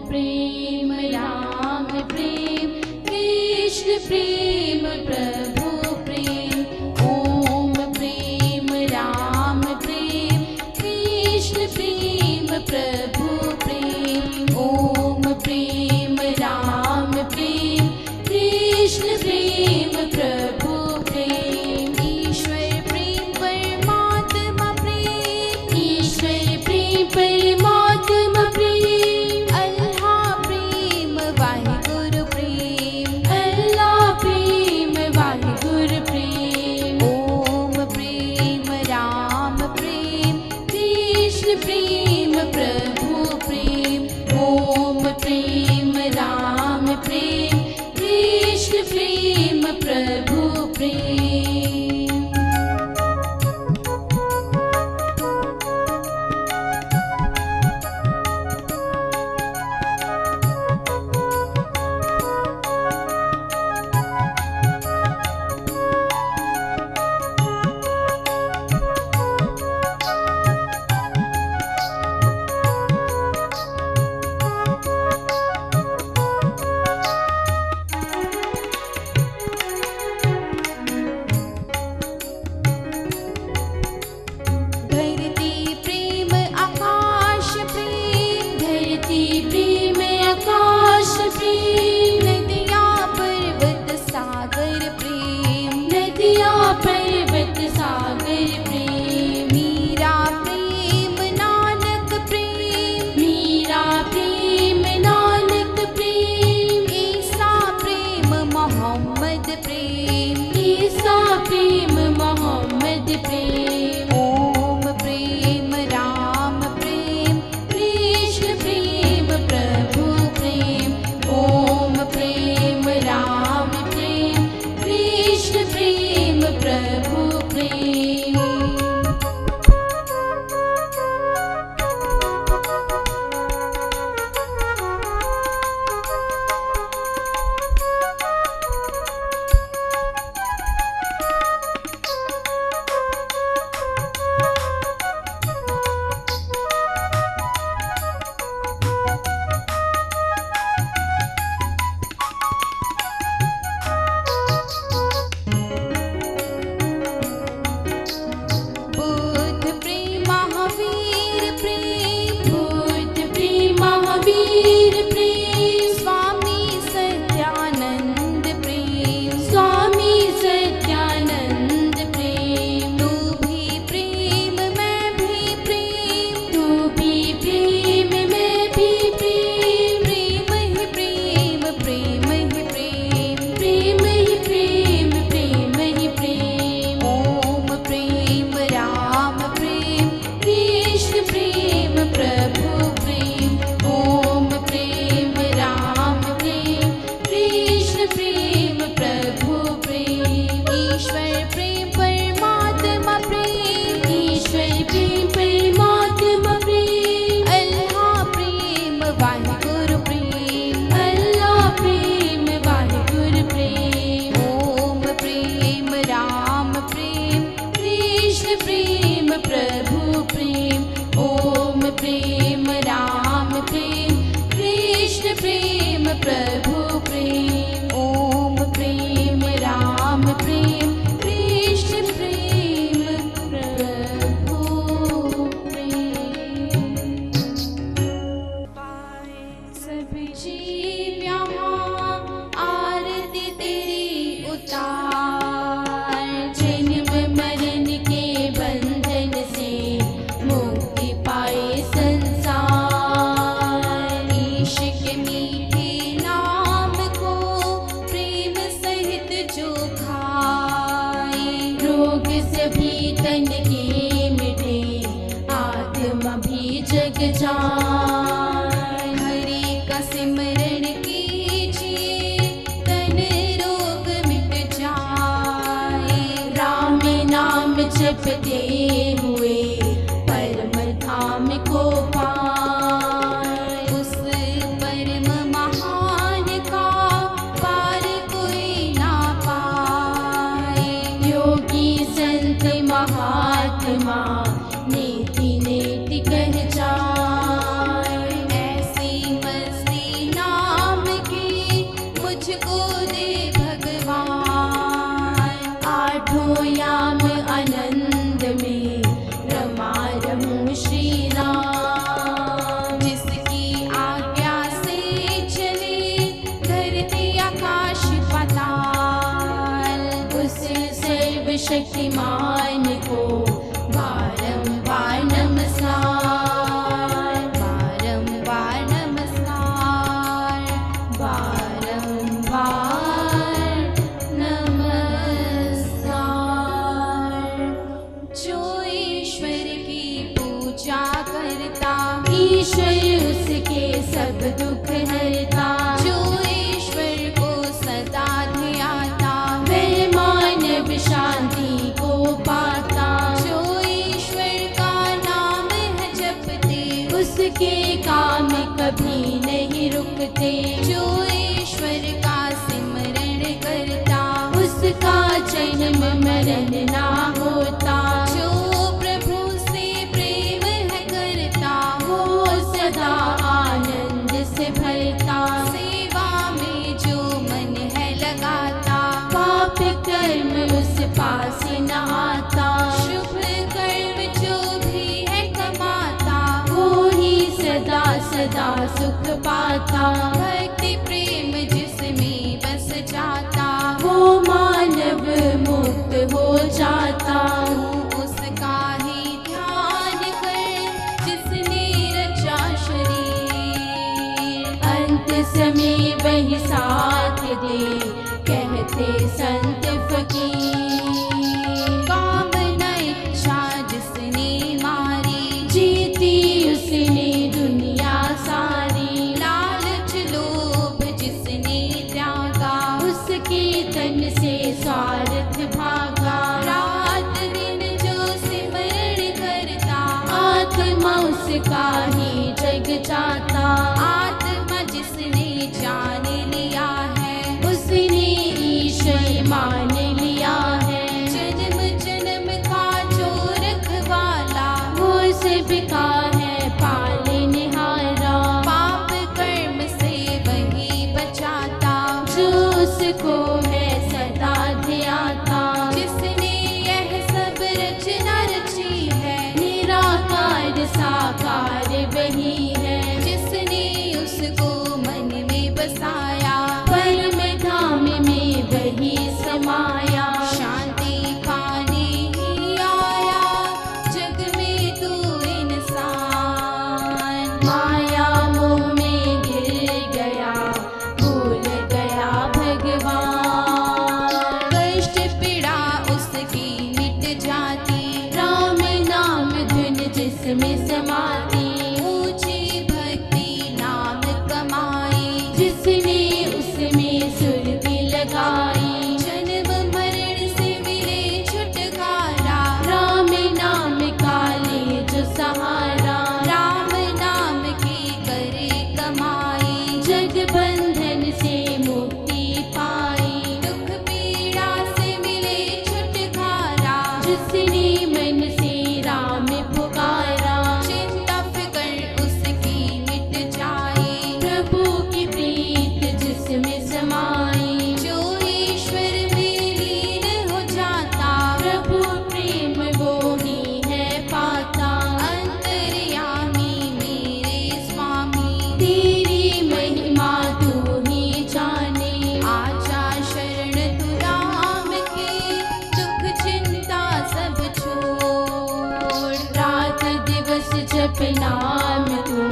प्रेम राम प्रेम कृष्ण प्रेम प्रभु प्रेम। ओम प्रेम राम प्रेम कृष्ण प्रेम प्रभु प्रेम। ओम प्रेम राम प्रेम कृष्ण प्रेम प्रभु प्रेम। ईश्वर प्रेम परमात्मा प्रेम। ईश्वर प्रेम परमात्मा प्रेम। अल्लाह प्रेम वाहिगुरु प्रेम। अल्लाह प्रेम वाहिगुरु प्रेम। ओम प्रेम राम प्रेम कृष्ण प्रेम प्रभु प्रेम। ओम प्रेम राम प्रेम कृष्ण प्रेम प्रभु प्रेम। धरती प्रेम आकाश प्रेम। धरती प्रेम आकाश प्रेम। नदिया पर्वत सागर प्रेम। नदिया पर्वत सागर प्रेम। मीरा प्रेम नानक प्रेम। मीरा प्रेम नानक प्रेम। ईसा प्रेम मोहम्मद प्रेम। ईसा प्रेम मोहम्मद प्रेम। ओम प्रेम राम प्रेम कृष्ण प्रेम प्रभु प्रेम। ओम प्रेम राम प्रेम कृष्ण प्रेम प्रभु प्रेम। बुद्ध प्रेम महावीर प्रेम। बुद्ध प्रेम महावीर प्रेम। स्वामी सत्यानंद प्रेम। स्वामी सत्यानंद प्रेम। तू भी प्रेम मैं भी प्रेम। तू भी प्रेम मैं भी प्रेम। प्रेम ही प्रेम प्रेम ही प्रेम। प्रेम ही प्रेम प्रेम ही प्रेम। ओम प्रेम राम प्रेम कृष्ण प्रेम प्रभु प्रेम। ओम प्रेम राम प्रेम कृष्ण प्रेम प्रभु प्रेम। ईश्वर प्रेम परमात्मा प्रेम। ईश्वर प्रेम परमात्मा प्रेम। अल्लाह प्रेम वाहिगुरु प्रेम। अल्लाह प्रेम वाहिगुरु प्रेम। ओम प्रेम राम प्रेम कृष्ण प्रेम प्रभु प्रेम। ओम प्रेम राम प्रेम कृष्ण प्रेम प्रभु प्रेम। ओम प्रेम राम प्रेम कृष्ण प्रेम प्रभु प्रेम। सब जीव यहाँ आरती तेरी उतार। जन्म मरण के बंधन से मुक्ति पाए संसार। इश्क मीठे नाम को प्रेम सहित जो खाए। रोग सभी तन के मिटे आत्मा भी जग जाए। हरि का सिमरन कीजिए तन रोग मिट जाए। राम नाम जपते हुए परम धाम को पाए। उस परम महान का पार कोई ना पाए। योगी संत महात्मा नेति नेति कह जाए। ऐसी मस्ती शक्तिमान को बारंबार नमस्कार, बारंबार नमस्कार, बारंबार नमस्कार। जो ईश्वर की पूजा करता, ईश्वर उसके सब दुख हरता। जो ईश्वर को सदा ध्याता, वह मानव शांति को पाता। जो ईश्वर का नाम है जपते, उसके काम कभी नहीं रुकते। जो ईश्वर का सिमरण करता, उसका जन्म मरण ना होता। जो प्रभु से प्रेम है करता, वो सदा आनंद से भरता। सेवा में जो मन है लगाता, पाप कर्म उस पास न आता। शुभ कर्म जो भी है कमाता, वो ही सदा सदा सुख पाता। भक्ति प्रेम जिसमें बस जाता, वो मानव मुक्त हो जाता। उसका ही ध्यान कर जिसने रचा शरीर, अंत समय वही साथ दे, कहते संत फकीर। कामना इच्छा जिसने मारी, जीती उसने दुनिया सारी। लालच लोभ जिसने त्यागा, उसके तन से स्वार्थ भागा। रात दिन जो सिमरण करता, आत्मा उसका ही जग जाता। आत्मा जिसने जान लिया है, उसने ईश्वर मान लिया है। जन्म जन्म का जो रखवाला, वो सबका है पालनहारा। पाप कर्म से वही बचाता, जो उसको है सदा ध्याता। जिसने यह सब रचना रची है, निराकार साकार वही है। जिसने उसको मन में बसाया, परम धाम में वही समाया। शांति पाने ही आया, जग में तू इंसान। माया मोह में गिर गया, भूल गया भगवान। कष्ट पीड़ा उसकी मिट जाती, राम नाम धुन जिसमें समाती। ऊंची भक्ति नाम कमाई, जिसने उसमें सुरती लगाई। जन्म मरण से मिले छुटकारा, राम नाम का ले जो सहारा। राम नाम की करे कमाई, जग बंधन से मुक्ति पाई। दुख पीड़ा से मिले छुटकारा, जिसने मन से राम पुकारा। चिंता फिकर उसकी मिट जाए, प्रभु की प्रीत जिसमें समाई। जो ईश्वर में लीन हो जाता, प्रभु प्रेम वो ही है पाता। अंतर्यामी मेरे स्वामी, तेरी महिमा तू ही जाने। आजा शरण तू राम के, दुख चिंता सब छोड़। रात दिवस जप नाम तू,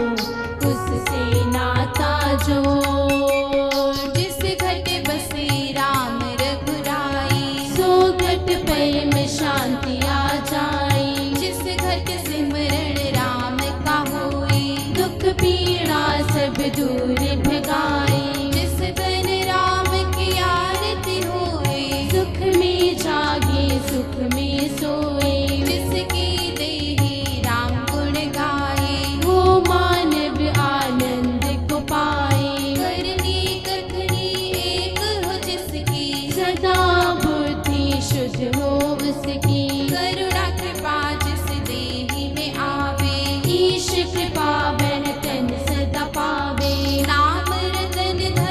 उससे नाता जोड़। जिस घट बसे राम रघुराई, सो घट पर में शांति आ जाई। जिस घट सिमरण राम का होई, दुख पीड़ा सब दूर भगाई। जिस तन राम की आरती होए, सुख में जागे सुख में सोए। जिसकी देहि राम गुण गाए, वो मानव आनंद को पाए। करनी कथनी एक हो जिसकी, सदा बुद्धि शुद्ध हो उसकी। करुणा कृपा जिस देहि में आवे, ईश कृपा वह तन सदा पावे। नाम रतन धन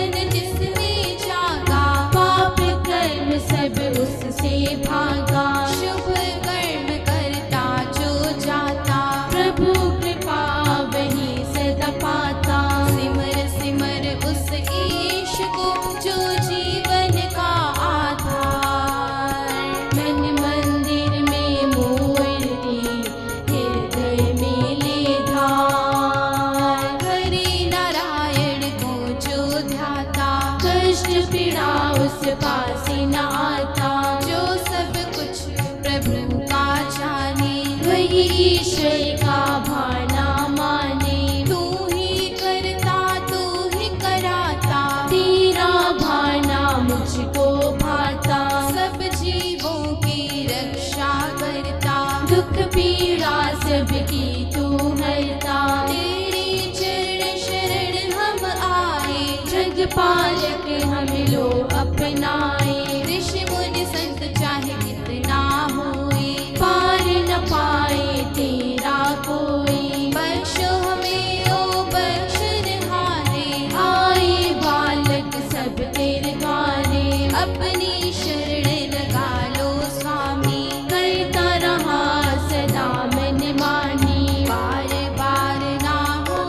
पास न आता। जो सब कुछ प्रभु का जाने, वही ईश्वर का भाना माने। तू ही करता तू ही कराता, तेरा भाना मुझको भाता। सब जीवों की रक्षा करता, दुख पीड़ा सबकी तू हरता। तेरे चरण शरण हम आए, जग पालक हम लो अपनाए। ऋषि मुनि संत चाहे कितना होए, पार न पाए तेरा कोई। बख्शो हमें ओ बख्शनहारे, आए बालक सब तेरे द्वारे। अपनी शरण लगा लो स्वामी, करता रहा सदा मन मानी। बार बार ना हो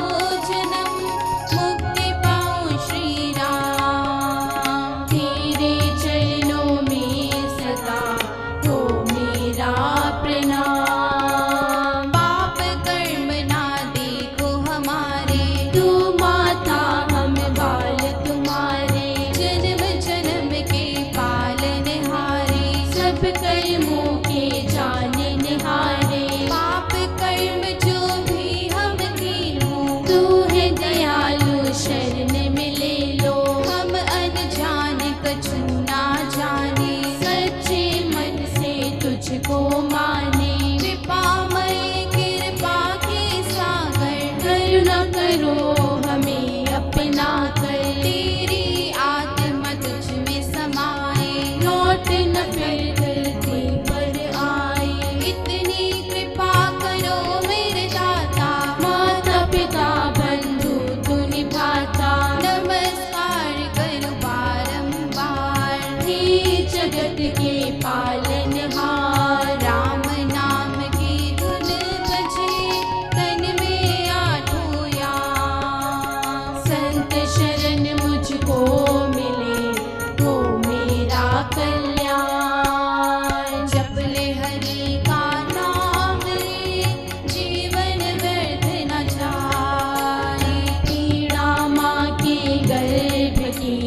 जन्म, मुक्ति पाऊं श्री राम। तेरे चरणों में सदा हो मेरा प्रणाम। पाप कर्म ना देखो हमारे, तू माता हम बाल तुम्हारे। जन्म जन्म के पालनहारे, सब कर्मों के जाने निहारे। पाप कर्म जो भी हम किए, तू है दयालु शरण में ले लो। हम अनजान कछु ना जाने, सच्चे मन से तुझको माने। कृपामय कृपा के सागर, करुणा करो हमें अपना कर। तेरी आत्मा तुझ में समाए, लौट न फिर धरती पर आए। इतनी कृपा करो मेरे दाता, माता पिता बंधु तू निभाता। नमस्कार करो बारंबार, हे जगत के पालनहार। राम नाम की धुन बजे, तन में आठों याम। संत शरण मुझको मिले, हो मेरा कल्याण। जप ले हरि का नाम रे, जीवन व्यर्थ न जाए। पीड़ा माँ के गर्भ की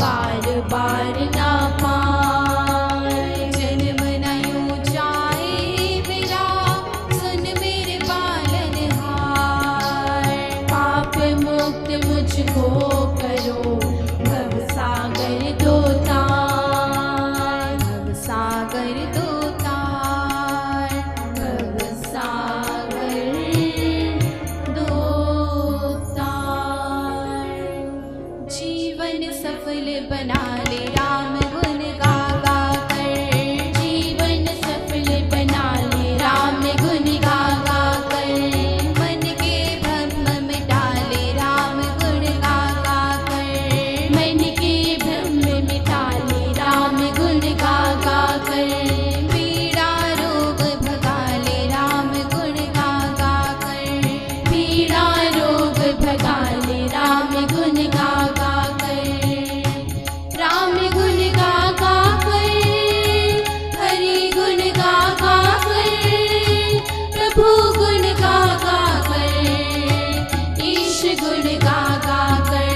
बार बार ना पाए। जन्म न यूं जाए मेरा, सुन मेरे पालनहार। पाप मुक्त मुझको करो, भव सागर दो तार। भव सागर दो तार, भव सागर दो तार। जीवन सफल बना ले राम गुण गा गा कर। जीवन सफल बना ले राम गुण गा गा कर। मन के भ्रम मिटा ले राम गुण गा गा कर। मन के भ्रम मिटा ले राम गुण गा गा कर। पीड़ा रोग भगा ले राम गुण गा गा कर। पीड़ा रोग भगा ले राम गुण गा गा कर। राम गुण गा गा कर, हरि गुण गा गा कर। प्रभु गुण गा गा कर, ईश गुण गा गा कर।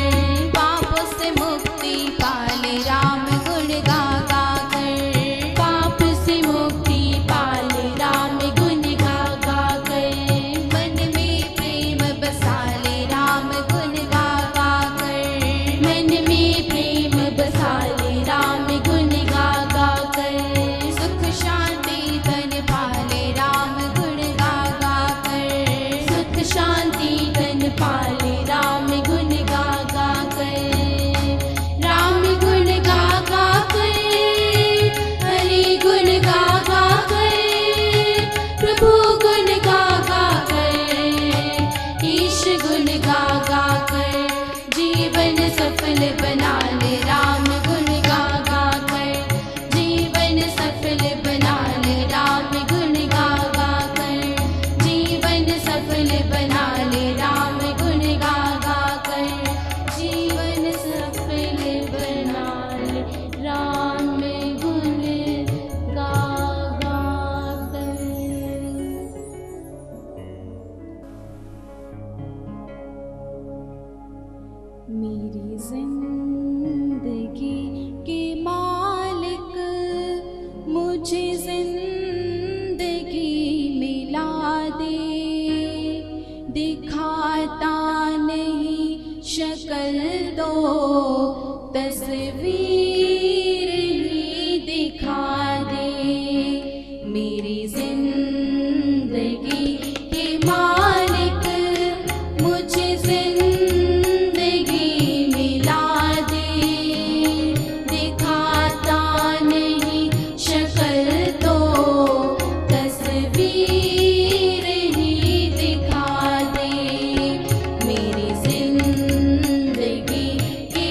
पापों से मुक्ति पाले राम गुण गा गा कर। पाप से मुक्ति पाले राम गुण गा गा कर। मन में प्रेम बसा ले राम गुण गा गा कर। मन में प्रेम बसा ले राम गुण गा गा कर। सुख शांति धन पाले राम गुण गा गा कर। सुख शांति धन पाले राम गुण गा गा कर। राम गुण गा गा कर, हरि गुण गा गा कर। प्रभु गुण गा गा कर, ईश गुण गा गा कर। जीवन सफल बना ले राम गुण गा गा कर। जीवन सफल बना ले राम गुण गा गा कर। जीवन सफल बना ले राम गुण गा गा कर। जीवन सफल बना ले राम गुण गा गा कर। मेरी जिंदगी के तस्वीर ही दिखा दे। मेरी जिंदगी के मालिक मुझे जिंदगी मिला दे। दिखाता नहीं शक्ल तो तस्वीर ही दिखा दे। मेरी जिंदगी के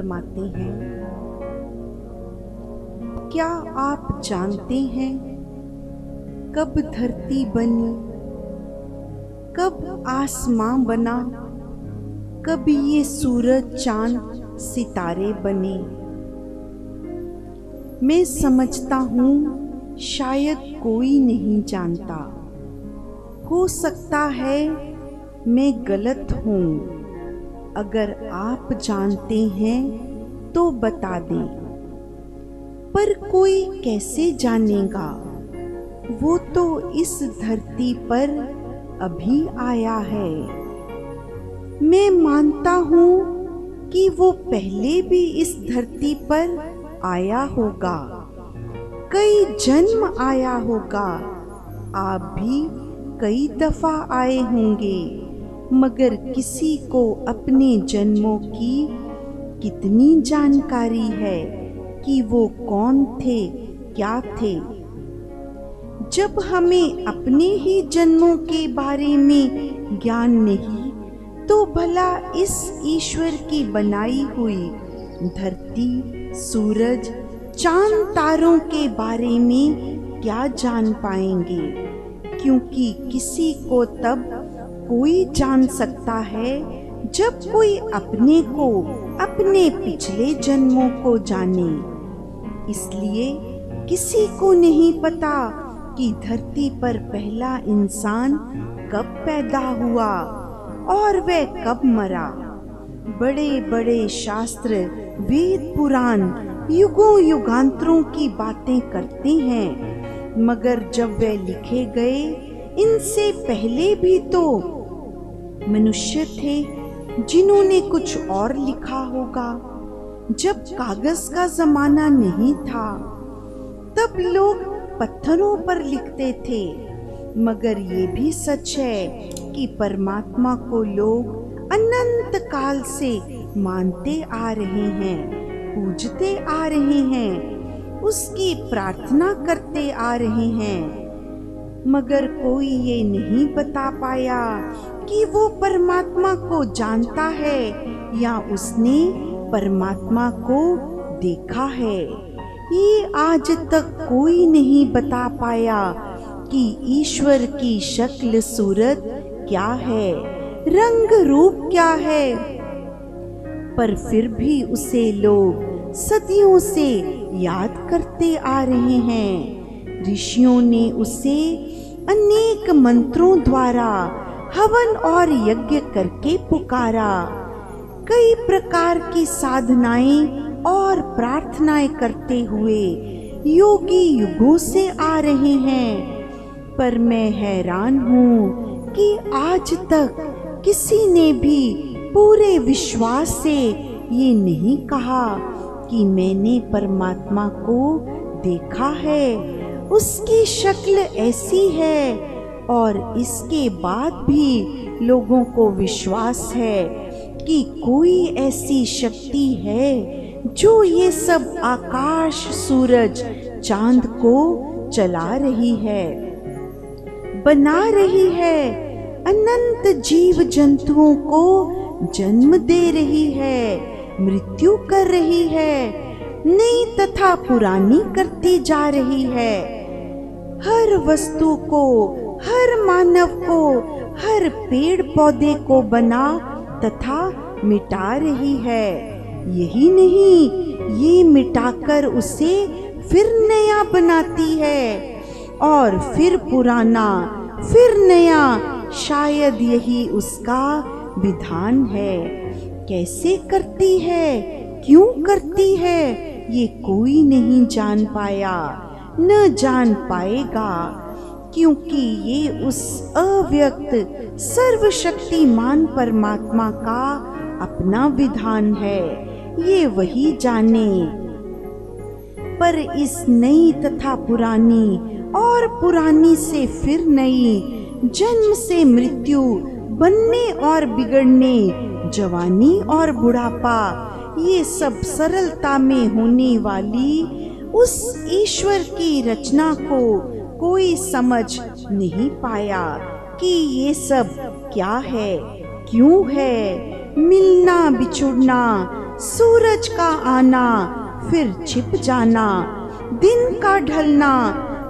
फरमाते हैं, क्या आप जानते हैं कब धरती बनी, कब आसमां बना, कब ये सूरज चांद सितारे बने? मैं समझता हूँ शायद कोई नहीं जानता, हो सकता है मैं गलत हूँ। अगर आप जानते हैं तो बता दें, पर कोई कैसे जानेगा, वो तो इस धरती पर अभी आया है। मैं मानता हूँ कि वो पहले भी इस धरती पर आया होगा, कई जन्म आया होगा, आप भी कई दफा आए होंगे, मगर किसी को अपने जन्मों की कितनी जानकारी है कि वो कौन थे, क्या थे। जब हमें अपने ही जन्मों के बारे में ज्ञान नहीं, तो भला इस ईश्वर की बनाई हुई धरती, सूरज, चांद, तारों के बारे में क्या जान पाएंगे? क्योंकि किसी को तब कोई जान सकता है जब कोई अपने को, अपने पिछले जन्मों को जाने। इसलिए किसी को नहीं पता कि धरती पर पहला इंसान कब पैदा हुआ और वह कब मरा। बड़े बड़े शास्त्र, वेद, पुराण युगों युगांतरों की बातें करते हैं, मगर जब वे लिखे गए, इनसे पहले भी तो मनुष्य थे जिन्होंने कुछ और लिखा होगा। जब कागज का जमाना नहीं था, तब लोग पत्थरों पर लिखते थे। मगर ये भी सच है कि परमात्मा को लोग अनंत काल से मानते आ रहे हैं, पूजते आ रहे हैं, उसकी प्रार्थना करते आ रहे हैं। मगर कोई ये नहीं बता पाया कि वो परमात्मा को जानता है या उसने परमात्मा को देखा है। ये आज तक कोई नहीं बता पाया कि ईश्वर की शक्ल सूरत क्या है, रंग रूप क्या है। पर फिर भी उसे लोग सदियों से याद करते आ रहे हैं। ऋषियों ने उसे अनेक मंत्रों द्वारा हवन और यज्ञ करके पुकारा। कई प्रकार की साधनाएं और प्रार्थनाएं करते हुए योगी युगों से आ रहे हैं। पर मैं हैरान हूँ कि आज तक किसी ने भी पूरे विश्वास से ये नहीं कहा कि मैंने परमात्मा को देखा है, उसकी शक्ल ऐसी है। और इसके बाद भी लोगों को विश्वास है कि कोई ऐसी शक्ति है जो ये सब आकाश, सूरज, चांद को चला रही है, बना रही है, अनंत जीव जंतुओं को जन्म दे रही है, मृत्यु कर रही है, नई तथा पुरानी करती जा रही है। हर वस्तु को, हर मानव को, हर पेड़ पौधे को बना तथा मिटा रही है। यही नहीं, ये मिटाकर उसे फिर नया बनाती है और फिर पुराना, फिर नया। शायद यही उसका विधान है। कैसे करती है, क्यों करती है, ये कोई नहीं जान पाया, न जान पाएगा, क्योंकि ये उस अव्यक्त सर्वशक्तिमान परमात्मा का अपना विधान है। ये वही जाने। पर इस नई तथा पुरानी और पुरानी से फिर नई, जन्म से मृत्यु, बनने और बिगड़ने, जवानी और बुढ़ापा, ये सब सरलता में होने वाली उस ईश्वर की रचना को कोई समझ नहीं पाया कि ये सब क्या है, क्यों है। मिलना, बिछुड़ना, सूरज का आना फिर छिप जाना, दिन का ढलना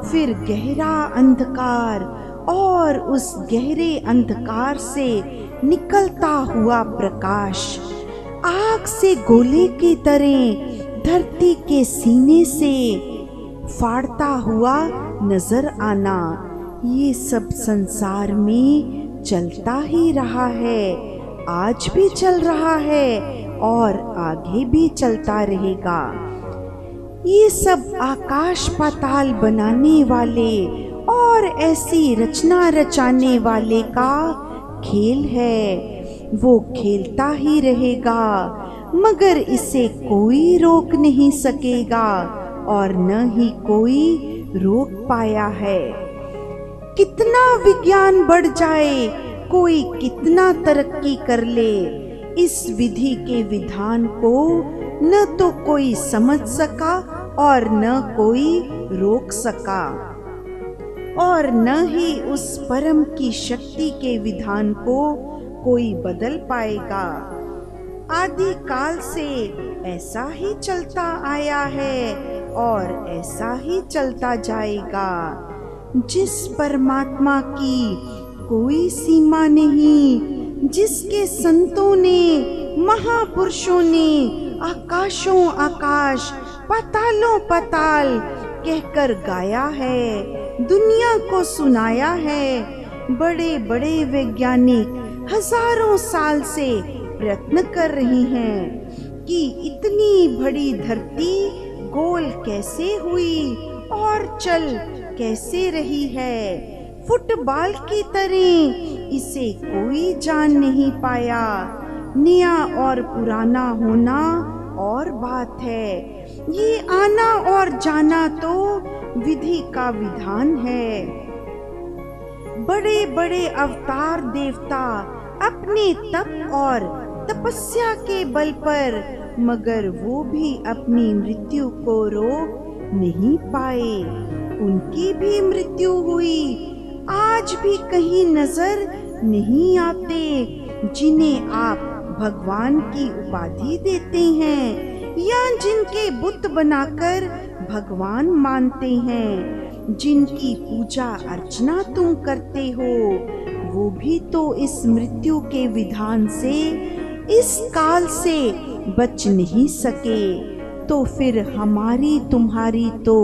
फिर गहरा अंधकार, और उस गहरे अंधकार से निकलता हुआ प्रकाश, आग से गोले की तरह धरती के सीने से फाड़ता हुआ नजर आना, ये सब संसार में चलता ही रहा है, आज भी चल रहा है और आगे भी चलता रहेगा। ये सब आकाश पाताल बनाने वाले और ऐसी रचना रचाने वाले का खेल है। वो खेलता ही रहेगा, मगर इसे कोई रोक नहीं सकेगा और न ही कोई रोक पाया है। कितना विज्ञान बढ़ जाए, कोई कितना तरक्की कर ले, इस विधि के विधान को न तो कोई समझ सका और न कोई रोक सका, और न ही उस परम की शक्ति के विधान को कोई बदल पाएगा। आदि काल से ऐसा ही चलता आया है और ऐसा ही चलता जाएगा। जिस परमात्मा की कोई सीमा नहीं, जिसके संतों ने महापुरुषों ने आकाशों आकाश पातालों पाताल कहकर गाया है, दुनिया को सुनाया है। बड़े बड़े वैज्ञानिक हजारों साल से प्रयत्न कर रही हैं कि इतनी बड़ी धरती गोल कैसे हुई और चल कैसे रही है। फुटबॉल की तरह इसे कोई जान नहीं पाया। नया और पुराना होना और बात है, ये आना और जाना तो विधि का विधान है। बड़े बड़े अवतार देवता अपने तप और तपस्या के बल पर, मगर वो भी अपनी मृत्यु को रोक नहीं पाए। उनकी भी मृत्यु हुई। आज भी कहीं नजर नहीं आते जिन्हें आप भगवान की उपाधि देते हैं, या जिनके बुत बनाकर भगवान मानते हैं, जिनकी पूजा अर्चना तुम करते हो, वो भी तो इस मृत्यु के विधान से, इस काल से बच नहीं सके। तो फिर हमारी तुम्हारी तो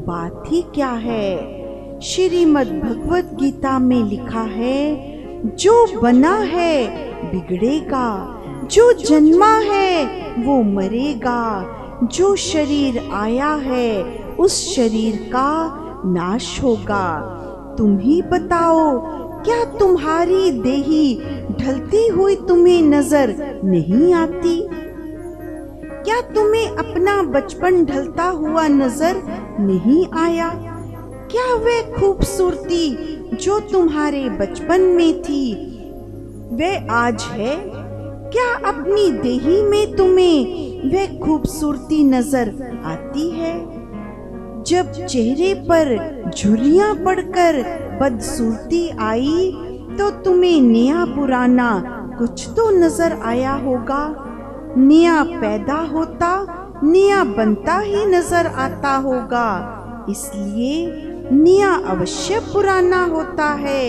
बात ही क्या है। श्रीमद् भगवत गीता में लिखा है, जो बना है बिगड़ेगा, जो जन्मा है वो मरेगा, जो शरीर आया है उस शरीर का नाश होगा। तुम ही बताओ, क्या तुम्हारी देही ढलती हुई तुम्हें नजर नहीं आती? क्या तुम्हें अपना बचपन ढलता हुआ नजर नहीं आया? क्या वह खूबसूरती जो तुम्हारे बचपन में थी वह आज है? क्या अपनी देही में तुम्हें वह खूबसूरती नजर आती है? जब चेहरे पर झुर्रियां पड़कर बदसूरती आई तो तुम्हें नया पुराना कुछ तो नजर आया होगा। नया पैदा होता नया बनता ही नजर आता होगा। इसलिए नया अवश्य पुराना होता है,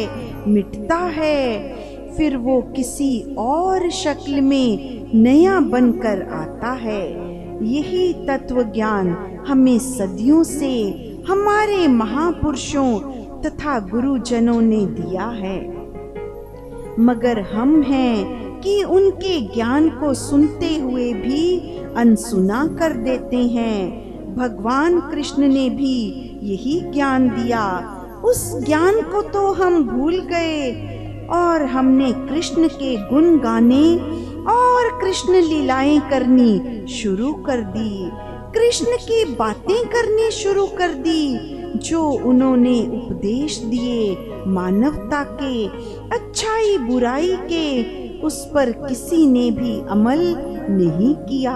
मिटता है, फिर वो किसी और शक्ल में नया बनकर आता है। यही तत्व ज्ञान हमें सदियों से हमारे महापुरुषों तथा गुरुजनों ने दिया है, मगर हम हैं कि उनके ज्ञान को सुनते हुए भी अनसुना कर देते हैं। भगवान कृष्ण ने भी यही ज्ञान दिया, उस ज्ञान को तो हम भूल गए और हमने कृष्ण के गुण गाने और कृष्ण लीलाएं करनी शुरू कर दी, कृष्ण की बातें करनी शुरू कर दी जो उन्होंने उपदेश दिए मानवता के, अच्छाई बुराई के, उस पर किसी ने भी अमल नहीं किया।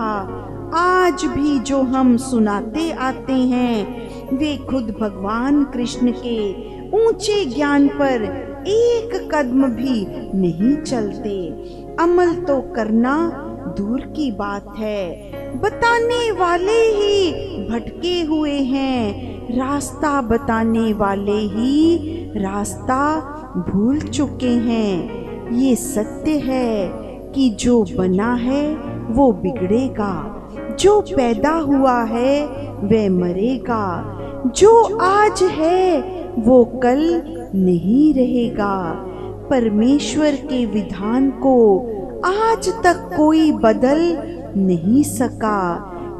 आज भी जो हम सुनाते आते हैं वे खुद भगवान कृष्ण के ऊंचे ज्ञान पर एक कदम भी नहीं चलते। अमल तो करना दूर की बात है। बताने वाले ही भटके हुए हैं, रास्ता बताने वाले ही रास्ता भूल चुके हैं। ये सत्य है कि जो बना है वो बिगड़ेगा, जो पैदा हुआ है वह मरेगा, जो आज है वो कल नहीं रहेगा। परमेश्वर के विधान को आज तक कोई बदल नहीं सका।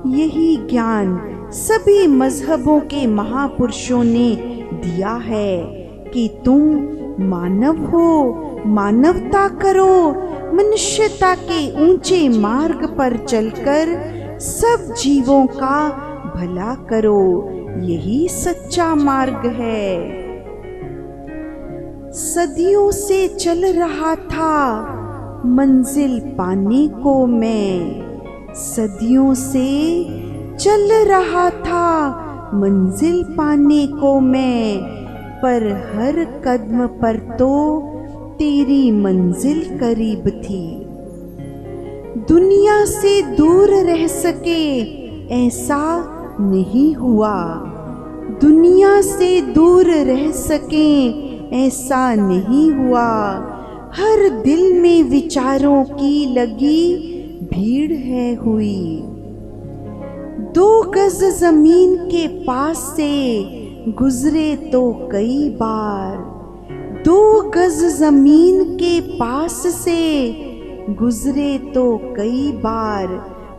यही ज्ञान सभी मजहबों के महापुरुषों ने दिया है कि तुम मानव हो, मानवता करो, मनुष्यता के ऊंचे मार्ग पर चलकर सब जीवों का भला करो। यही सच्चा मार्ग है। सदियों से चल रहा था मंजिल पाने को मैं, सदियों से चल रहा था मंजिल पाने को मैं, पर हर कदम पर तो तेरी मंजिल करीब थी। दुनिया से दूर रह सके ऐसा नहीं हुआ, दुनिया से दूर रह सके ऐसा नहीं हुआ। हर दिल में विचारों की लगी भीड़ है हुई। 2 गज जमीन के पास से गुजरे तो कई बार, 2 गज जमीन के पास से गुजरे तो कई बार,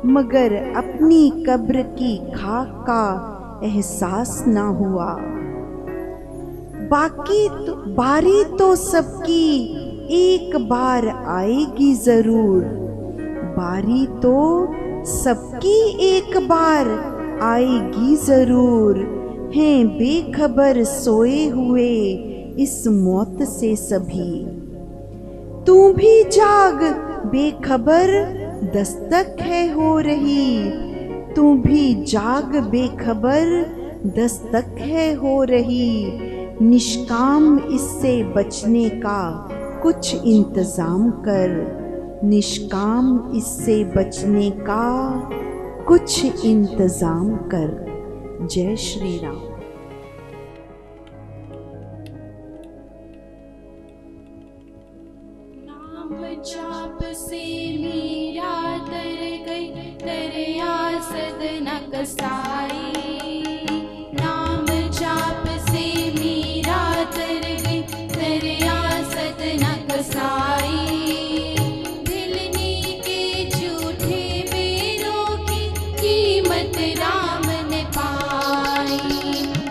मगर अपनी कब्र की खाक का एहसास ना हुआ। बारी तो सबकी एक बार आएगी जरूर, बारी तो सबकी एक बार आएगी जरूर। हैं बेखबर सोए हुए इस मौत से सभी, तू भी जाग बेखबर दस्तक है हो रही, तू भी जाग बेखबर दस्तक है हो रही। निष्काम इससे बचने का कुछ इंतजाम कर, निष्काम इससे बचने का कुछ इंतजाम कर। जय श्री राम। नाम जाप से मीरा तर गई, तरया सदन कसाई। नाम जाप से मीरा तर गई, तरया सदन कसाई। भिलनी के झूठे बेरों की कीमत राम ने पाई।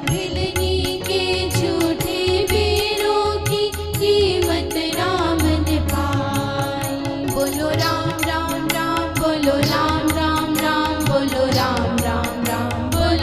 भिलनी के झूठे बेरों की कीमत राम ने पाई। बोलो राम राम राम, बोलो राम राम राम, बोलो राम राम राम, बोलो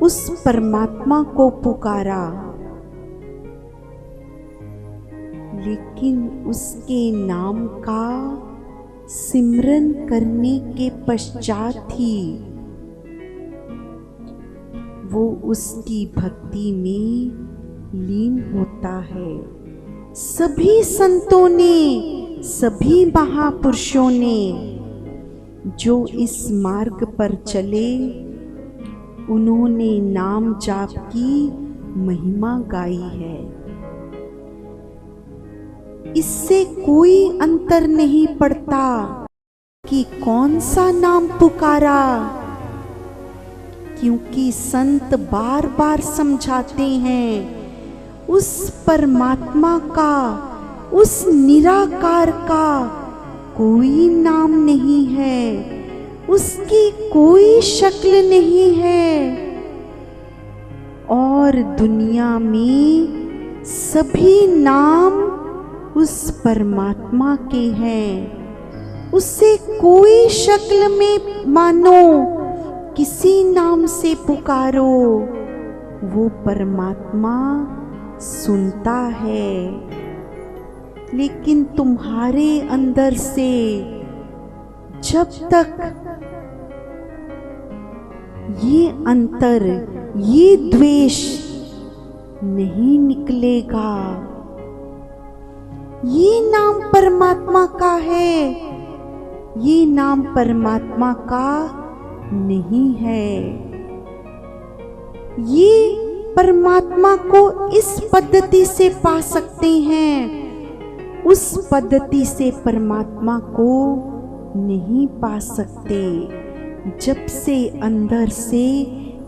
उस परमात्मा को पुकारा, लेकिन उसके नाम का सिमरन करने के पश्चात ही वो उसकी भक्ति में लीन होता है। सभी संतों ने, सभी महापुरुषों ने जो इस मार्ग पर चले, उन्होंने नाम जाप की महिमा गाई है। इससे कोई अंतर नहीं पड़ता कि कौन सा नाम पुकारा, क्योंकि संत बार बार समझाते हैं उस परमात्मा का, उस निराकार का कोई नाम नहीं है, उसकी कोई शक्ल नहीं है, और दुनिया में सभी नाम उस परमात्मा के हैं। उसे कोई शक्ल में मानो, किसी नाम से पुकारो, वो परमात्मा सुनता है। लेकिन तुम्हारे अंदर से जब तक ये अंतर, ये द्वेष नहीं निकलेगा, ये नाम परमात्मा का है, ये नाम परमात्मा का नहीं है, ये परमात्मा को इस पद्धति से पा सकते हैं, उस पद्धति से परमात्मा को नहीं पा सकते। जब से अंदर से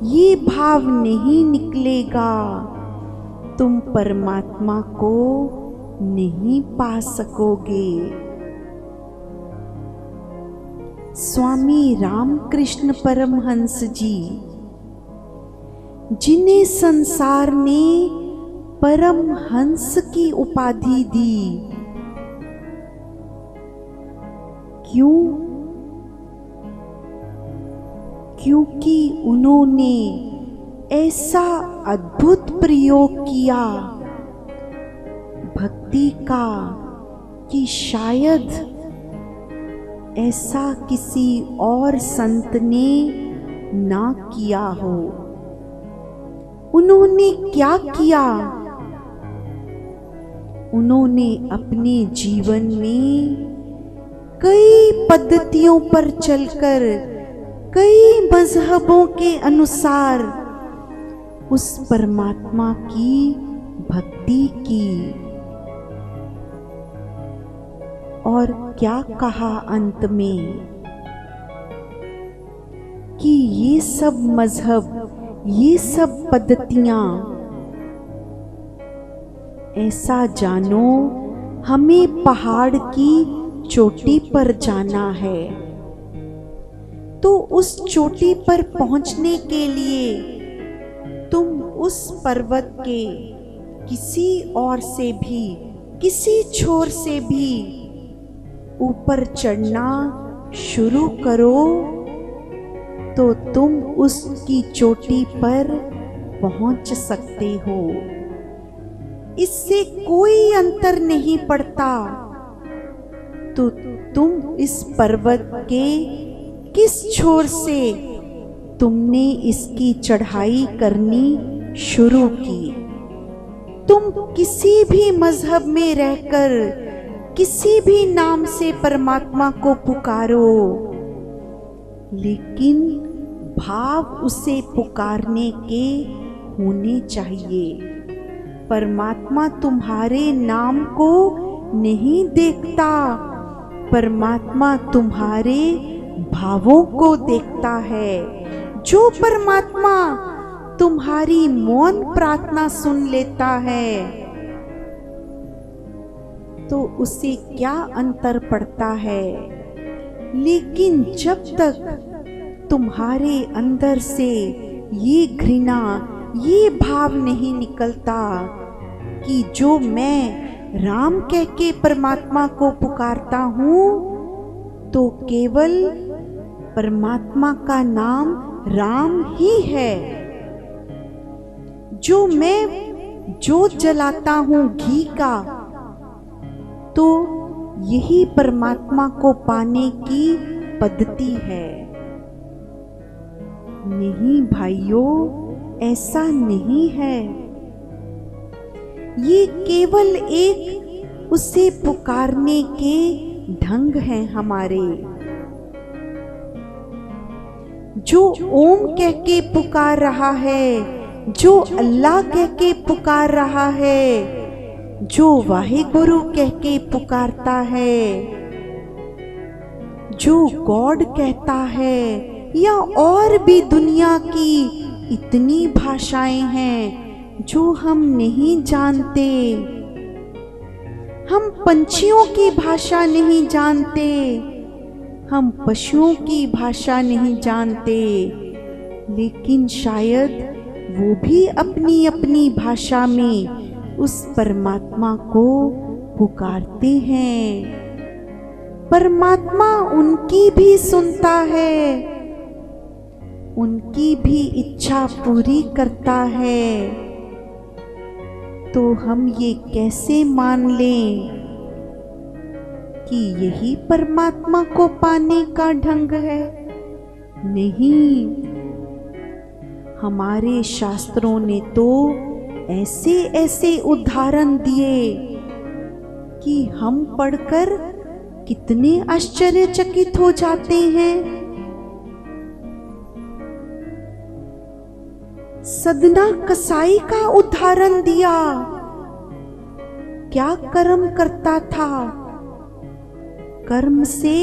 ये भाव नहीं निकलेगा, तुम परमात्मा को नहीं पा सकोगे। स्वामी रामकृष्ण परमहंस जी, जिन्हें संसार ने परमहंस की उपाधि दी, क्यों? क्योंकि उन्होंने ऐसा अद्भुत प्रयोग किया भक्ति का कि शायद ऐसा किसी और संत ने ना किया हो। उन्होंने क्या किया? उन्होंने अपने जीवन में कई पद्धतियों पर चलकर, कई मजहबों के अनुसार उस परमात्मा की भक्ति की, और क्या कहा अंत में कि ये सब मजहब, ये सब पद्धतियां, ऐसा जानो हमें पहाड़ की चोटी पर जाना है, तो उस चोटी पर पहुंचने के लिए तुम उस पर्वत के किसी और से भी, किसी छोर से भी ऊपर चढ़ना शुरू करो, तो तुम उसकी चोटी पर पहुंच सकते हो। इससे कोई अंतर नहीं पड़ता तो तुम इस पर्वत के किस छोर से तुमने इसकी चढ़ाई करनी शुरू की। तुम किसी भी मजहब में रहकर किसी भी नाम से परमात्मा को पुकारो, लेकिन भाव उसे पुकारने के होने चाहिए। परमात्मा तुम्हारे नाम को नहीं देखता, परमात्मा तुम्हारे भावों को देखता है। जो परमात्मा तुम्हारी मौन प्रार्थना सुन लेता है, तो उसे क्या अंतर पड़ता है। लेकिन जब तक तुम्हारे अंदर से ये घृणा, ये भाव नहीं निकलता कि जो मैं राम कह के परमात्मा को पुकारता हूँ, तो केवल परमात्मा का नाम राम ही है, जो मैं जोत जलाता हूँ घी का, तो यही परमात्मा को पाने की पद्धति है। नहीं भाइयों, ऐसा नहीं है। ये केवल एक उसे पुकारने के ढंग हैं हमारे। जो ओम कह के पुकार रहा है, जो अल्लाह कह के पुकार रहा है, जो वाहेगुरु कह के पुकारता है, जो गॉड कहता है, या और भी दुनिया की इतनी भाषाएं हैं जो हम नहीं जानते। हम पंछियों की भाषा नहीं जानते, हम पशुओं की भाषा नहीं जानते, लेकिन शायद वो भी अपनी अपनी भाषा में उस परमात्मा को पुकारते हैं। परमात्मा उनकी भी सुनता है, उनकी भी इच्छा पूरी करता है। तो हम ये कैसे मान लें कि यही परमात्मा को पाने का ढंग है? नहीं, हमारे शास्त्रों ने तो ऐसे ऐसे उदाहरण दिए कि हम पढ़कर कितने आश्चर्यचकित हो जाते हैं। सदना कसाई का उदाहरण दिया। क्या कर्म करता था? कर्म से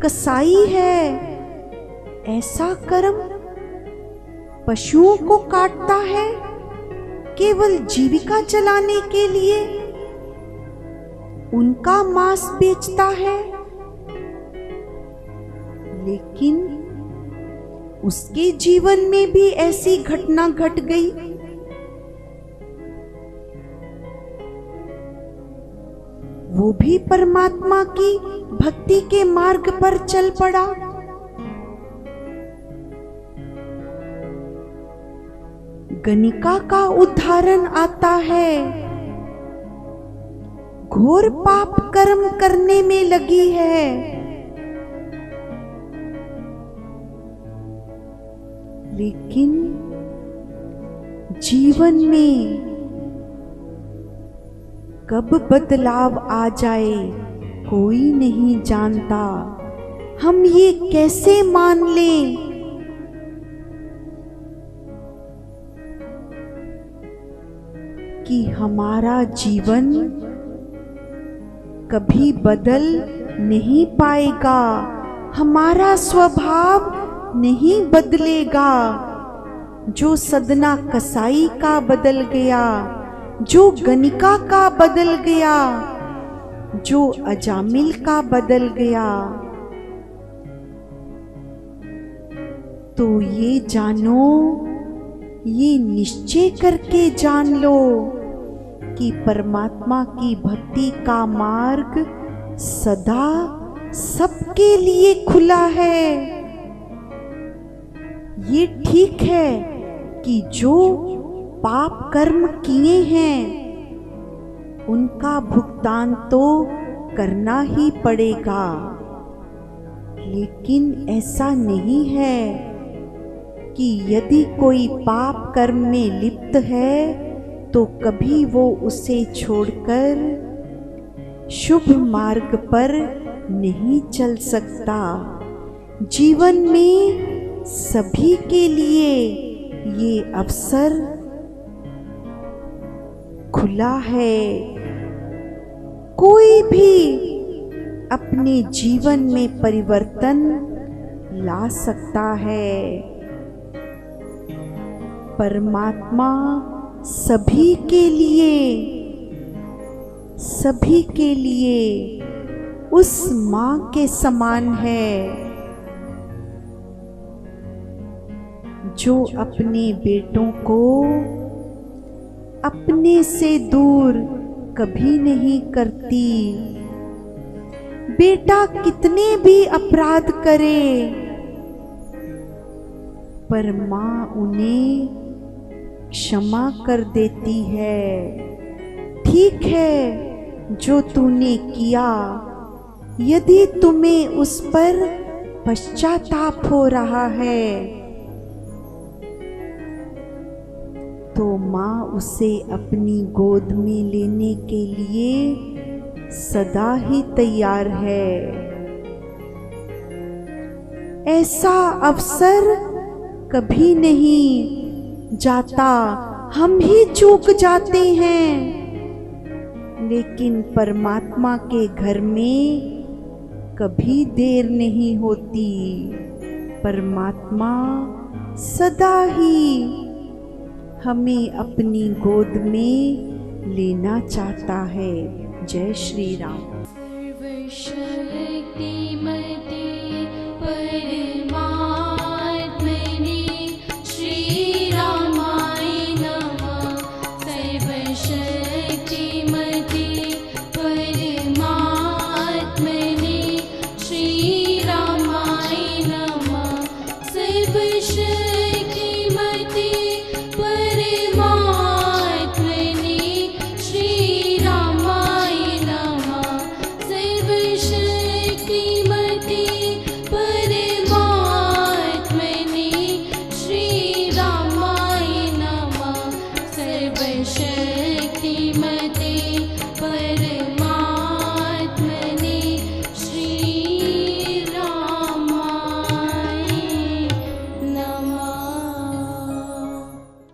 कसाई है। ऐसा कर्म पशुओं को काटता है केवल जीविका चलाने के लिए, उनका मांस बेचता है। लेकिन उसके जीवन में भी ऐसी घटना घट गई। वो भी परमात्मा की भक्ति के मार्ग पर चल पड़ा। गणिका का उदाहरण आता है। घोर पाप कर्म करने में लगी है, लेकिन जीवन में कब बदलाव आ जाए कोई नहीं जानता। हम ये कैसे मान लें कि हमारा जीवन कभी बदल नहीं पाएगा, हमारा स्वभाव नहीं बदलेगा। जो सदना कसाई का बदल गया, जो गणिका का बदल गया, जो अजामिल का बदल गया, तो ये जानो, ये निश्चय करके जान लो कि परमात्मा की भक्ति का मार्ग सदा सबके लिए खुला है। ये ठीक है कि जो पाप कर्म किए हैं उनका भुगतान तो करना ही पड़ेगा, लेकिन ऐसा नहीं है कि यदि कोई पाप कर्म में लिप्त है तो कभी वो उसे छोड़कर शुभ मार्ग पर नहीं चल सकता। जीवन में सभी के लिए ये अवसर खुला है। कोई भी अपने जीवन में परिवर्तन ला सकता है। परमात्मा सभी के लिए उस मां के समान है जो अपने बेटों को अपने से दूर कभी नहीं करती। बेटा कितने भी अपराध करे, पर मां उन्हें क्षमा कर देती है। ठीक है जो तूने किया, यदि तुम्हें उस पर पश्चाताप हो रहा है तो माँ उसे अपनी गोद में लेने के लिए सदा ही तैयार है। ऐसा अवसर कभी नहीं जाता, हम ही चूक जाते हैं, लेकिन परमात्मा के घर में कभी देर नहीं होती। परमात्मा सदा ही हमें अपनी गोद में लेना चाहता है। जय श्री राम।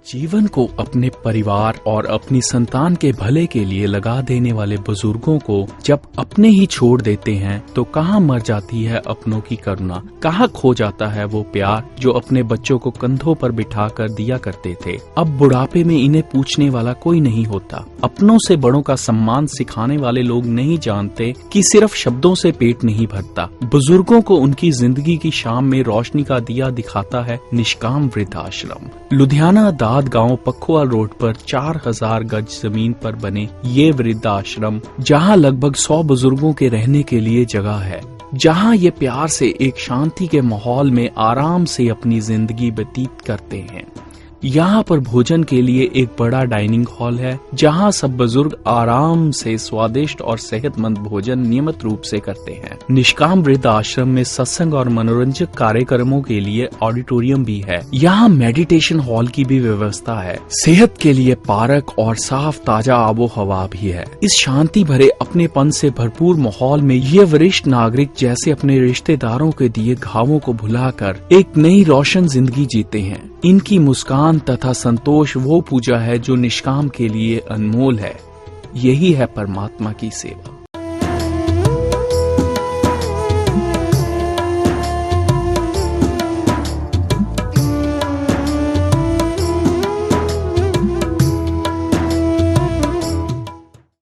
जीवन को अपने परिवार और अपनी संतान के भले के लिए लगा देने वाले बुजुर्गों को जब अपने ही छोड़ देते हैं तो कहाँ मर जाती है अपनों की करुणा, कहाँ खो जाता है वो प्यार जो अपने बच्चों को कंधों पर बिठा कर दिया करते थे। अब बुढ़ापे में इन्हें पूछने वाला कोई नहीं होता। अपनों से बड़ों का सम्मान सिखाने वाले लोग नहीं जानते कि सिर्फ शब्दों से पेट नहीं भरता। बुजुर्गों को उनकी जिंदगी की शाम में रोशनी का दिया दिखाता है निष्काम वृद्धाश्रम। लुधियाना दाद गांव पखुआ रोड पर 4000 गज जमीन पर बने ये वृद्धाश्रम, जहां लगभग 100 बुजुर्गों के रहने के लिए जगह है, जहां ये प्यार से एक शांति के माहौल में आराम से अपनी जिंदगी व्यतीत करते हैं। यहाँ पर भोजन के लिए एक बड़ा डाइनिंग हॉल है, जहाँ सब बुजुर्ग आराम से स्वादिष्ट और सेहतमंद भोजन नियमित रूप से करते हैं। निष्काम वृद्ध आश्रम में सत्संग और मनोरंजक कार्यक्रमों के लिए ऑडिटोरियम भी है। यहाँ मेडिटेशन हॉल की भी व्यवस्था है। सेहत के लिए पार्क और साफ ताजा आबो हवा भी है। इस शांति भरे अपनेपन से भरपूर माहौल में ये वरिष्ठ नागरिक जैसे अपने रिश्तेदारों के दिए घावों को भुलाकर एक नई रोशन जिंदगी जीते हैं। इनकी मुस्कान तथा संतोष वो पूजा है जो निष्काम के लिए अनमोल है। यही है परमात्मा की सेवा।